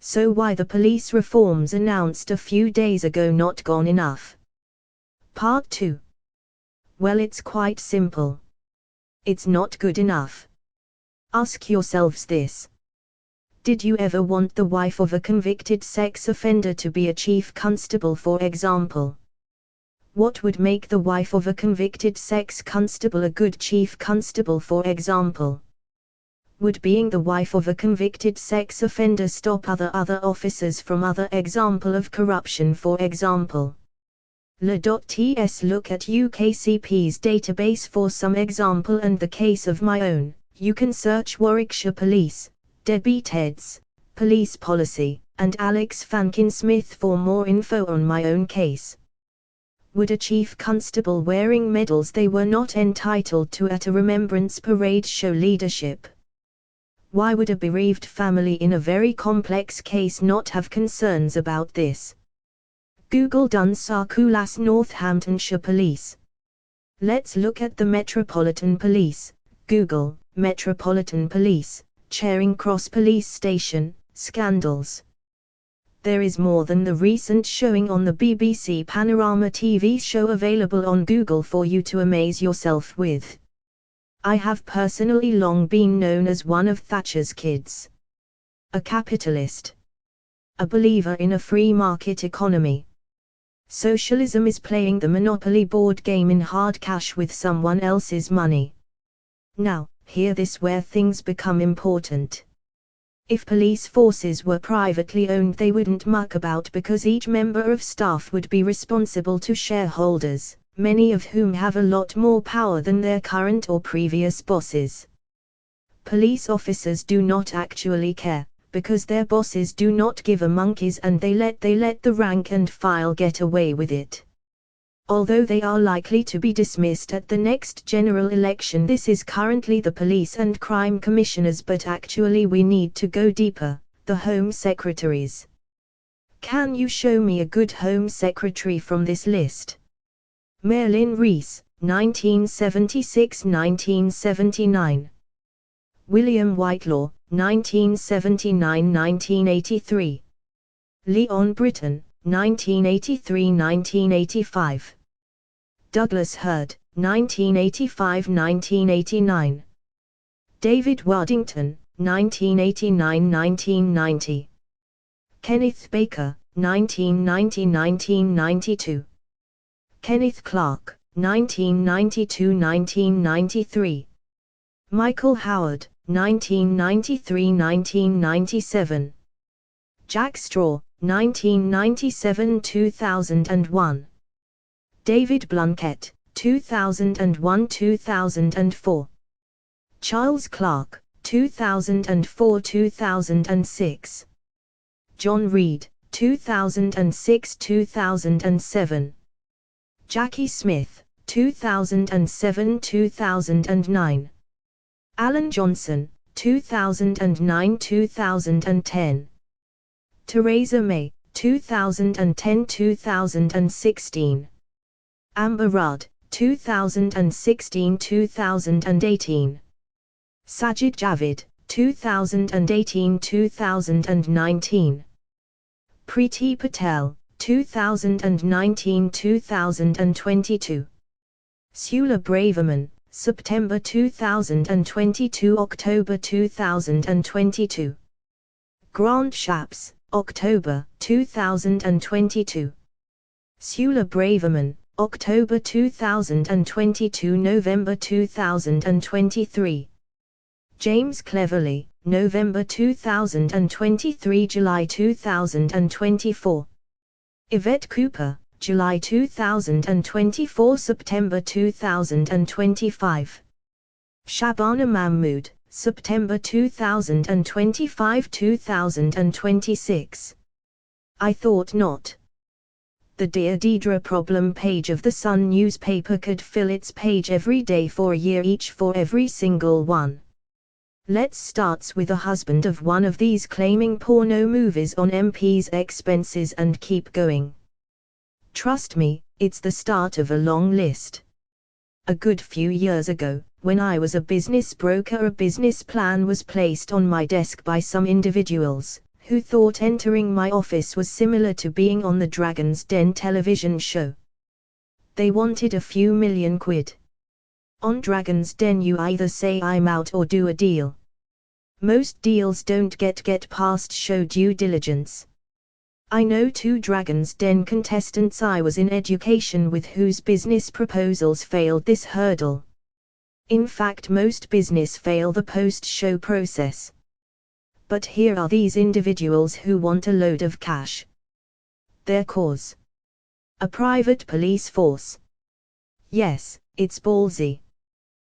So why the police reforms announced a few days ago not gone enough? Part 2. Well, it's quite simple. It's not good enough. Ask yourselves this. Did you ever want the wife of a convicted sex offender to be a chief constable, for example? What would make the wife of a convicted sex constable a good chief constable, for example? Would being the wife of a convicted sex offender stop other officers from other example of corruption, for example? La.ts look at UKCP's database for some example, and the case of my own. You can search Warwickshire Police, Deadbeat Heads, Police Policy, and Alex Fankin Smith for more info on my own case. Would a chief constable wearing medals they were not entitled to at a remembrance parade show leadership? Why would a bereaved family in a very complex case not have concerns about this? Google Dunsarkulas Northamptonshire Police. Let's look at the Metropolitan Police. Google, Metropolitan Police, Charing Cross Police Station, scandals. There is more than the recent showing on the BBC Panorama TV show available on Google for you to amaze yourself with. I have personally long been known as one of Thatcher's kids. A capitalist. A believer in a free market economy. Socialism is playing the monopoly board game in hard cash with someone else's money. Now, hear this where things become important. If police forces were privately owned, they wouldn't muck about because each member of staff would be responsible to shareholders, many of whom have a lot more power than their current or previous bosses. Police officers do not actually care, because their bosses do not give a monkeys and they let the rank and file get away with it. Although they are likely to be dismissed at the next general election, this is currently the police and crime commissioners, but actually we need to go deeper, the Home Secretaries. Can you show me a good Home Secretary from this list? Marilyn Rees, 1976–1979. William Whitelaw, 1979–1983. Leon Britton, 1983–1985. Douglas Hurd, 1985–1989. David Waddington, 1989–1990. Kenneth Baker, 1990–1992. Kenneth Clark, 1992–1993. Michael Howard, 1993–1997. Jack Straw, 1997–2001. David Blunkett, 2001–2004. Charles Clark, 2004–2006. John Reed, 2006–2007. Jackie Smith, 2007–2009. Alan Johnson, 2009–2010. Theresa May, 2010–2016. Amber Rudd, 2016–2018. Sajid Javid, 2018–2019. Preeti Patel, 2019–2022. Sula Braverman, September 2022 – October 2022. Grant Shapps, October 2022. Sula Braverman, October 2022 – November 2023. James Cleverly, November 2023 – July 2024. Yvette Cooper, July 2024 – September 2025. Shabana Mahmood, September 2025 – 2026. I thought not. The Dear Deidre problem page of the Sun newspaper could fill its page every day for a year each for every single one. Let's start with a husband of one of these claiming porno movies on MP's expenses and keep going. Trust me, it's the start of a long list. A good few years ago, when I was a business broker, a business plan was placed on my desk by some individuals, who thought entering my office was similar to being on the Dragon's Den television show. They wanted a few million quid. On Dragon's Den you either say I'm out or do a deal. Most deals don't get past show due diligence. I know 2 Dragon's Den contestants I was in education with whose business proposals failed this hurdle. In fact, most business fail the post-show process. But here are these individuals who want a load of cash. Their cause: a private police force. Yes, it's ballsy.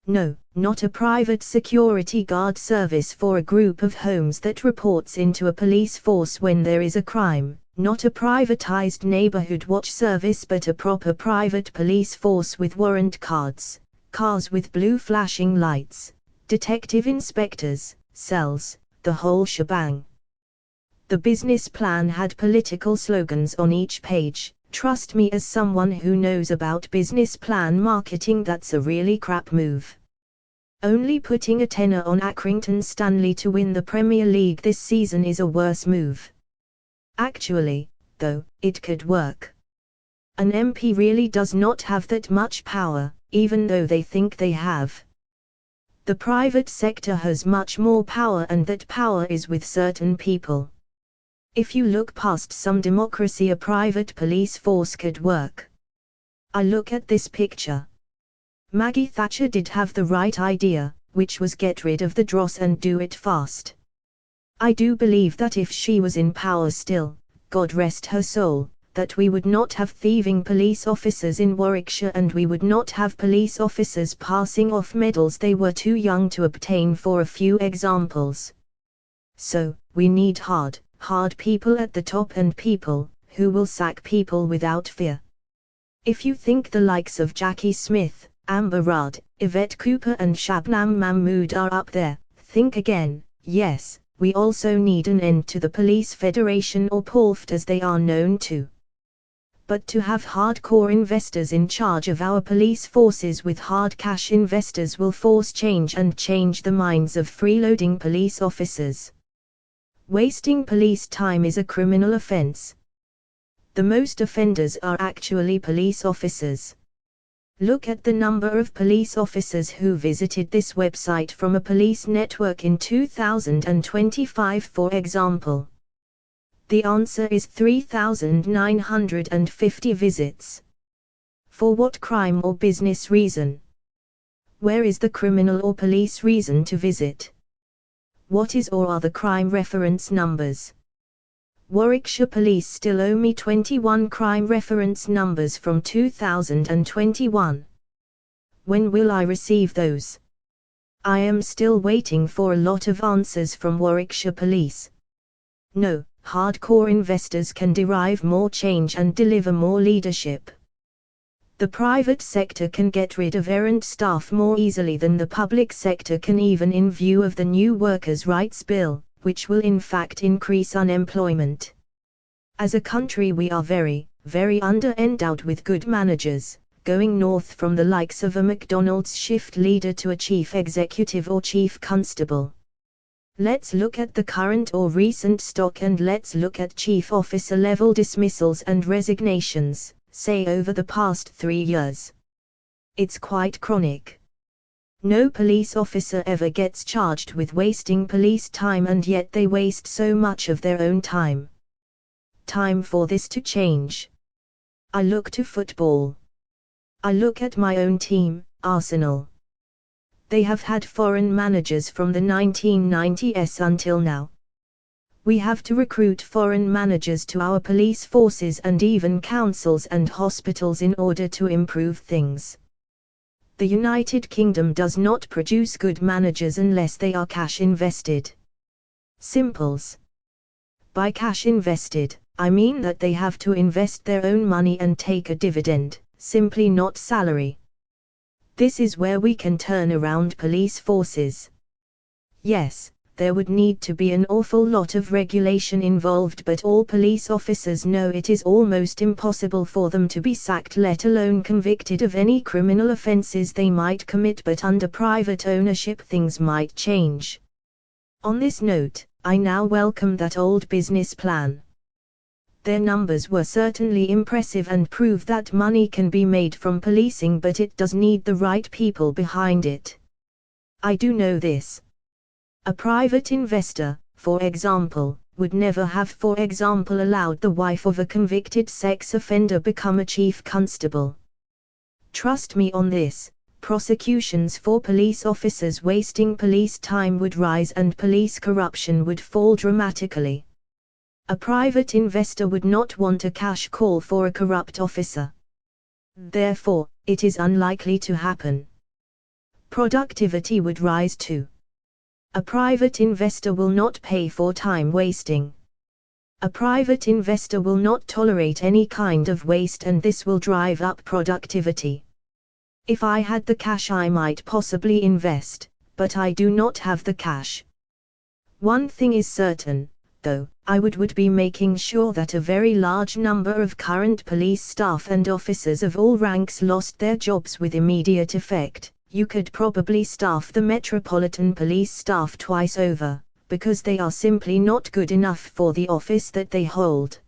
No, not a private security guard service for a group of homes that reports into a police force when there is a crime, not a privatized neighborhood watch service but a proper private police force with warrant cards, cars with blue flashing lights, detective inspectors, cells, the whole shebang. The business plan had political slogans on each page. Trust me, as someone who knows about business plan marketing, that's a really crap move. Only putting a tenner on Accrington Stanley to win the Premier League this season is a worse move. Actually, though, it could work. An MP really does not have that much power, even though they think they have. The private sector has much more power, and that power is with certain people. If you look past some democracy, a private police force could work. I look at this picture. Maggie Thatcher did have the right idea, which was get rid of the dross and do it fast. I do believe that if she was in power still, God rest her soul, that we would not have thieving police officers in Warwickshire, and we would not have police officers passing off medals they were too young to obtain, for a few examples. So, we need hard people at the top, and people who will sack people without fear. If you think the likes of Jackie Smith, Amber Rudd, Yvette Cooper and Shabnam Mahmood are up there, think again. Yes, we also need an end to the Police Federation, or POLFT as they are known to. But to have hardcore investors in charge of our police forces with hard cash investors will force change, and change the minds of freeloading police officers. Wasting police time is a criminal offense. The most offenders are actually police officers. Look at the number of police officers who visited this website from a police network in 2025, for example. The answer is 3,950 visits. For what crime or business reason? Where is the criminal or police reason to visit? What is or are the crime reference numbers? Warwickshire Police still owe me 21 crime reference numbers from 2021. When will I receive those? I am still waiting for a lot of answers from Warwickshire Police. No, hardcore investors can derive more change and deliver more leadership. The private sector can get rid of errant staff more easily than the public sector can, even in view of the new Workers' Rights Bill, which will in fact increase unemployment. As a country we are very, very under-endowed with good managers, going north from the likes of a McDonald's shift leader to a chief executive or chief constable. Let's look at the current or recent stock, and let's look at chief officer level dismissals and resignations, say over the past 3 years. It's quite chronic. No police officer ever gets charged with wasting police time, and yet they waste so much of their own time. Time for this to change. I look to football. I look at my own team, Arsenal. They have had foreign managers from the 1990s until now. We have to recruit foreign managers to our police forces and even councils and hospitals in order to improve things. The United Kingdom does not produce good managers unless they are cash invested. Simples. By cash invested, I mean that they have to invest their own money and take a dividend, simply not salary. This is where we can turn around police forces. Yes, there would need to be an awful lot of regulation involved, but all police officers know it is almost impossible for them to be sacked, let alone convicted of any criminal offences they might commit. But under private ownership things might change. On this note, I now welcome that old business plan. Their numbers were certainly impressive and prove that money can be made from policing, but it does need the right people behind it. I do know this. A private investor, for example, would never have, for example, allowed the wife of a convicted sex offender become a chief constable. Trust me on this. Prosecutions for police officers wasting police time would rise and police corruption would fall dramatically. A private investor would not want a cash call for a corrupt officer. Therefore, it is unlikely to happen. Productivity would rise too. A private investor will not pay for time wasting. A private investor will not tolerate any kind of waste, and this will drive up productivity. If I had the cash, I might possibly invest, but I do not have the cash. One thing is certain, though, I would be making sure that a very large number of current police staff and officers of all ranks lost their jobs with immediate effect. You could probably staff the Metropolitan Police staff twice over, because they are simply not good enough for the office that they hold.